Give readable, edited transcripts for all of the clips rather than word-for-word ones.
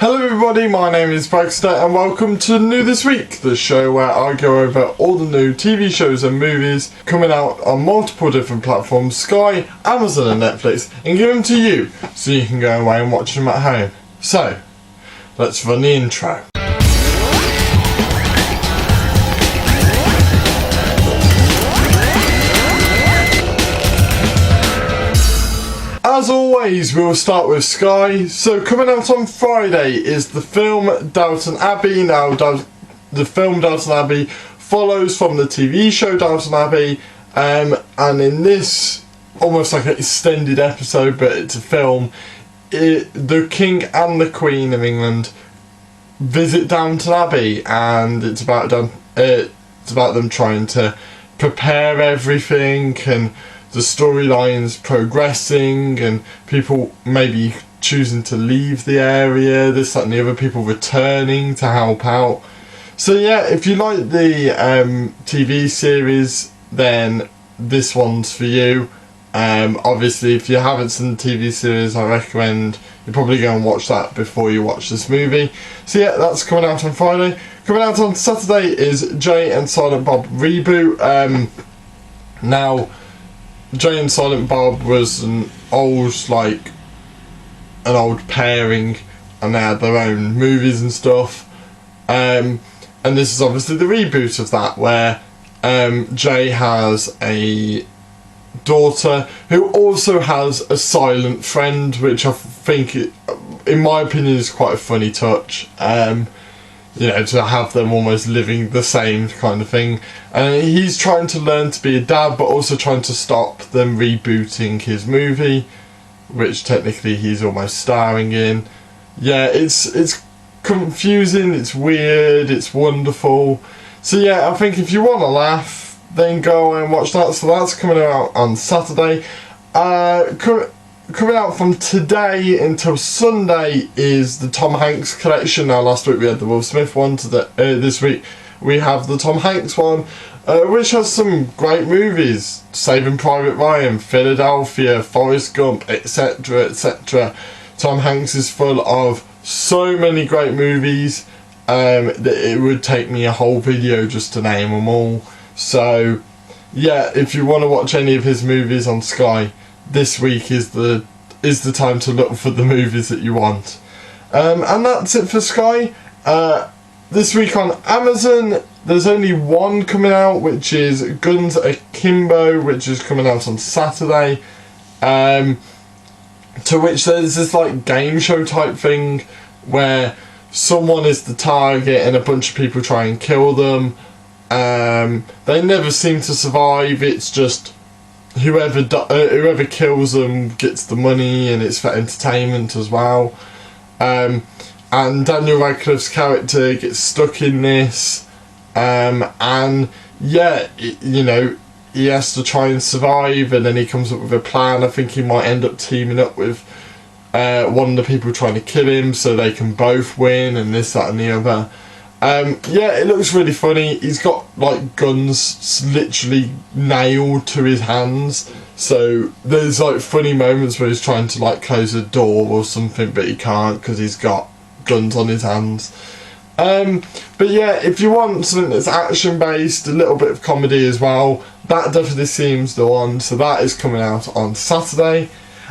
Hello everybody, my name is Bragster and welcome to New This Week, the show where I go over all the new TV shows and movies coming out on multiple different platforms, Sky, Amazon and Netflix, and give them to you so you can go away and watch them at home. So, let's run the intro. As always, we'll start with Sky. So coming out on Friday is the film Downton Abbey. Now, the film Downton Abbey follows from the TV show Downton Abbey, and in this, almost like an extended episode, but it's a film, the King and the Queen of England visit Downton Abbey, and it's about them trying to prepare everything, and the storyline's progressing and people maybe choosing to leave the area, this, that and the other, people returning to help out. So yeah, if you like the TV series, then this one's for you. Obviously, if you haven't seen the TV series, I recommend you probably go and watch that before you watch this movie. So yeah, that's coming out on Friday. Coming out on Saturday is Jay and Silent Bob Reboot. Now, Jay and Silent Bob was an old pairing, and they had their own movies and stuff. And this is obviously the reboot of that, where Jay has a daughter who also has a silent friend, which I think, in my opinion, is quite a funny touch. You know, to have them almost living the same kind of thing. And he's trying to learn to be a dad, but also trying to stop them rebooting his movie, which technically he's almost starring in. Yeah, it's confusing, it's weird, it's wonderful. So yeah, I think if you want to laugh, then go and watch that. So that's coming out on Saturday. Coming out from today until Sunday is the Tom Hanks collection. Now, last week we had the Will Smith one. This week we have the Tom Hanks one, which has some great movies: Saving Private Ryan, Philadelphia, Forrest Gump, etc., etc. Tom Hanks is full of so many great movies that it would take me a whole video just to name them all. So, yeah, if you want to watch any of his movies on Sky, this week is the time to look for the movies that you want. And that's it for Sky. This week on Amazon, there's only one coming out, which is Guns Akimbo, which is coming out on Saturday. To which there's this game show type thing where someone is the target and a bunch of people try and kill them. They never seem to survive. It's just whoever kills them gets the money, and it's for entertainment as well. And Daniel Radcliffe's character gets stuck in this, and yeah, he has to try and survive, and then he comes up with a plan. I think he might end up teaming up with one of the people trying to kill him so they can both win, and this, that and the other. Yeah, it looks really funny. He's got guns literally nailed to his hands, so there's funny moments where he's trying to close a door or something, but he can't because he's got guns on his hands. But yeah, if you want something that's action based, a little bit of comedy as well, that definitely seems the one. So that is coming out on Saturday.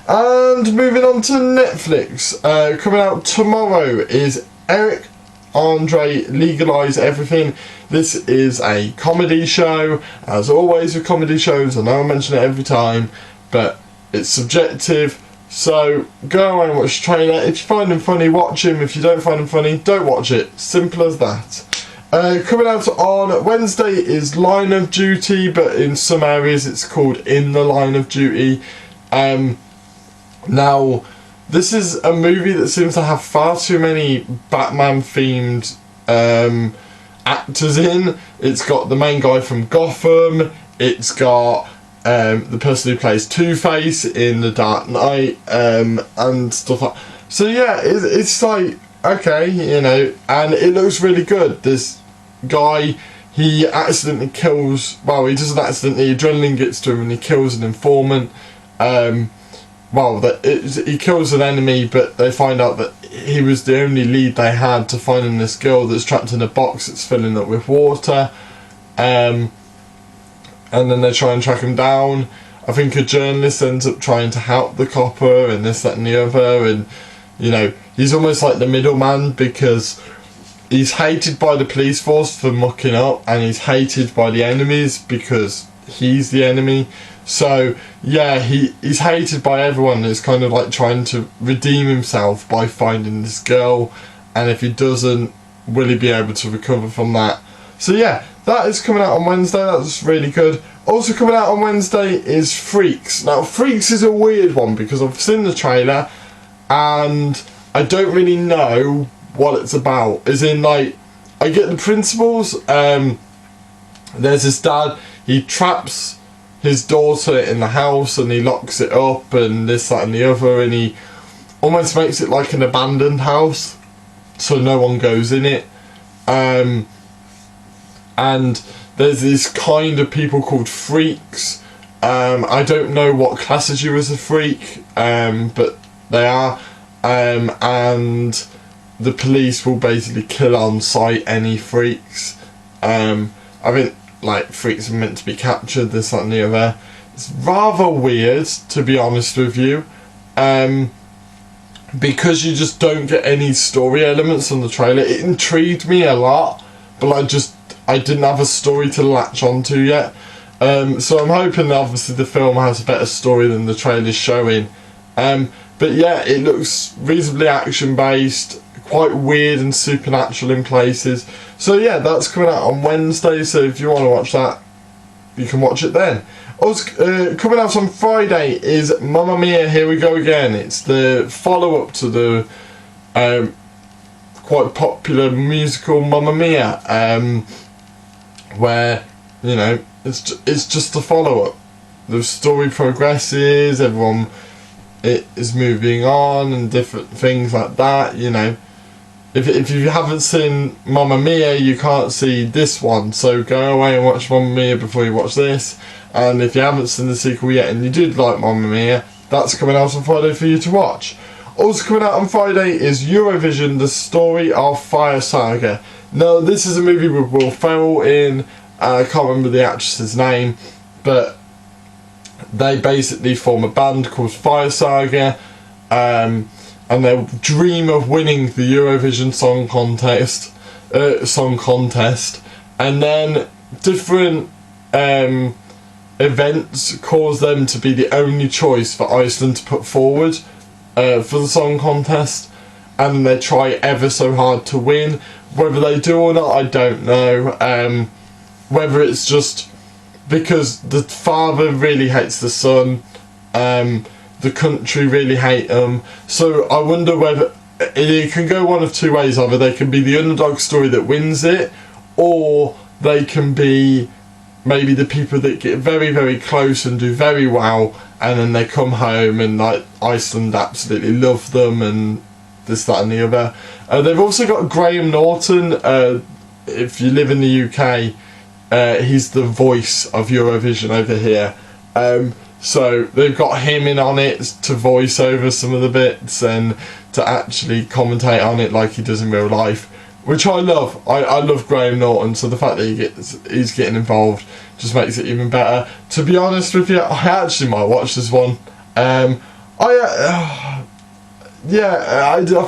And moving on to Netflix, coming out tomorrow is Eric Andre Legalize Everything. This is a comedy show. As always with comedy shows, I know I mention it every time, but it's subjective. So go away and watch the trailer. If you find him funny, watch him. If you don't find him funny, don't watch it. Simple as that. Coming out on Wednesday is Line of Duty, but in some areas it's called In the Line of Duty. Now, this is a movie that seems to have far too many Batman-themed actors in. It's got the main guy from Gotham. It's got the person who plays Two-Face in The Dark Knight, and stuff like that. So yeah, it's okay, and it looks really good. This guy, he accidentally kills, he doesn't accidentally, adrenaline gets to him and he kills an informant. He kills an enemy, but they find out that he was the only lead they had to finding this girl that's trapped in a box that's filling up with water. And then they try and track him down. I think a journalist ends up trying to help the copper and this, that and the other, and you know, he's almost like the middleman because he's hated by the police force for mucking up, and he's hated by the enemies because he's the enemy. So yeah, he's hated by everyone. It's kind of like trying to redeem himself by finding this girl, and if he doesn't, will he be able to recover from that? So yeah, that is coming out on Wednesday. That's really good. Also coming out on Wednesday is Freaks. Now Freaks is a weird one because I've seen the trailer and I don't really know what it's about. As in, like, I get the principles. There's this dad, he traps his daughter in the house and he locks it up and this, that and the other, and he almost makes it like an abandoned house so no one goes in it. And there's these kind of people called freaks. I don't know what classes you as a freak, but they are. And the police will basically kill on sight any freaks. I think like freaks are meant to be captured, this, that and the other. It's rather weird, to be honest with you, because you just don't get any story elements on the trailer. It intrigued me a lot, but I didn't have a story to latch onto yet. So I'm hoping that obviously the film has a better story than the trailer's showing. But yeah, it looks reasonably action based, quite weird and supernatural in places. So yeah, that's coming out on Wednesday, so if you want to watch that, you can watch it then. Also, coming out on Friday is Mamma Mia, Here We Go Again. It's the follow-up to the quite popular musical Mamma Mia, where, you know, it's just a follow-up. The story progresses, everyone is moving on and different things like that, you know. If you haven't seen Mamma Mia, you can't see this one, so go away and watch Mamma Mia before you watch this. And if you haven't seen the sequel yet and you did like Mamma Mia, that's coming out on Friday for you to watch. Also coming out on Friday is Eurovision, The Story of Fire Saga. Now this is a movie with Will Ferrell in, I can't remember the actress's name, but they basically form a band called Fire Saga, and they dream of winning the Eurovision Song Contest, and then different events cause them to be the only choice for Iceland to put forward for the song contest, and they try ever so hard to win. Whether they do or not, I don't know. Whether it's just because the father really hates the son, the country really hate them. So I wonder whether it can go one of two ways. Either they can be the underdog story that wins it, or they can be maybe the people that get very, very close and do very well, and then they come home and like Iceland absolutely love them and this, that and the other. They've also got Graham Norton. If you live in the UK, he's the voice of Eurovision over here. So they've got him in on it to voice over some of the bits and to actually commentate on it like he does in real life, which I love. I love Graham Norton, so the fact that he's getting involved just makes it even better. To be honest with you, I actually might watch this one. I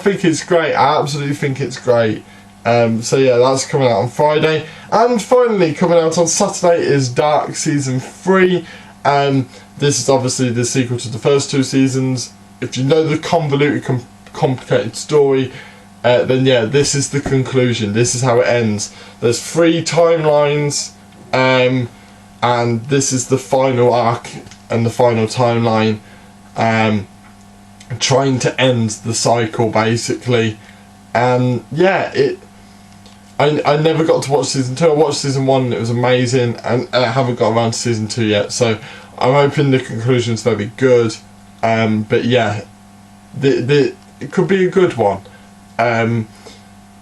think it's great. I absolutely think it's great. So yeah, that's coming out on Friday. And finally, coming out on Saturday is Dark Season 3. This is obviously the sequel to the first two seasons. If you know the convoluted, complicated story, then yeah, this is the conclusion. This is how it ends. There's 3 timelines, and this is the final arc and the final timeline, trying to end the cycle basically. And yeah, I never got to watch season 2. I watched season 1 and it was amazing, and I haven't got around to season 2 yet, so I'm hoping the conclusion's very good. But yeah, it could be a good one.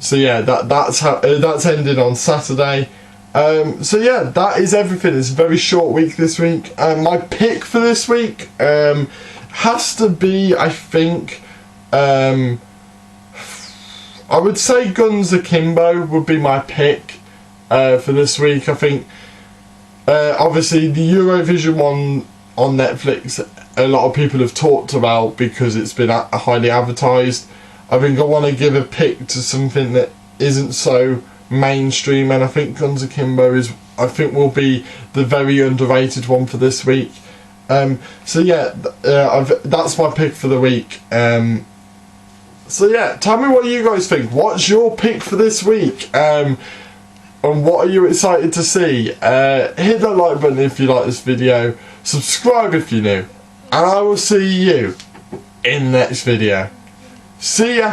So yeah, that's ending on Saturday. So yeah, that is everything. It's a very short week this week. My pick for this week has to be, I think, I would say Guns Akimbo would be my pick for this week. I think obviously the Eurovision one on Netflix, a lot of people have talked about because it's been highly advertised. I think I want to give a pick to something that isn't so mainstream, and I think Guns Akimbo will be the very underrated one for this week. So yeah, that's my pick for the week. So yeah, tell me what you guys think. What's your pick for this week? And what are you excited to see? Hit that like button if you like this video. Subscribe if you're new. And I will see you in the next video. See ya!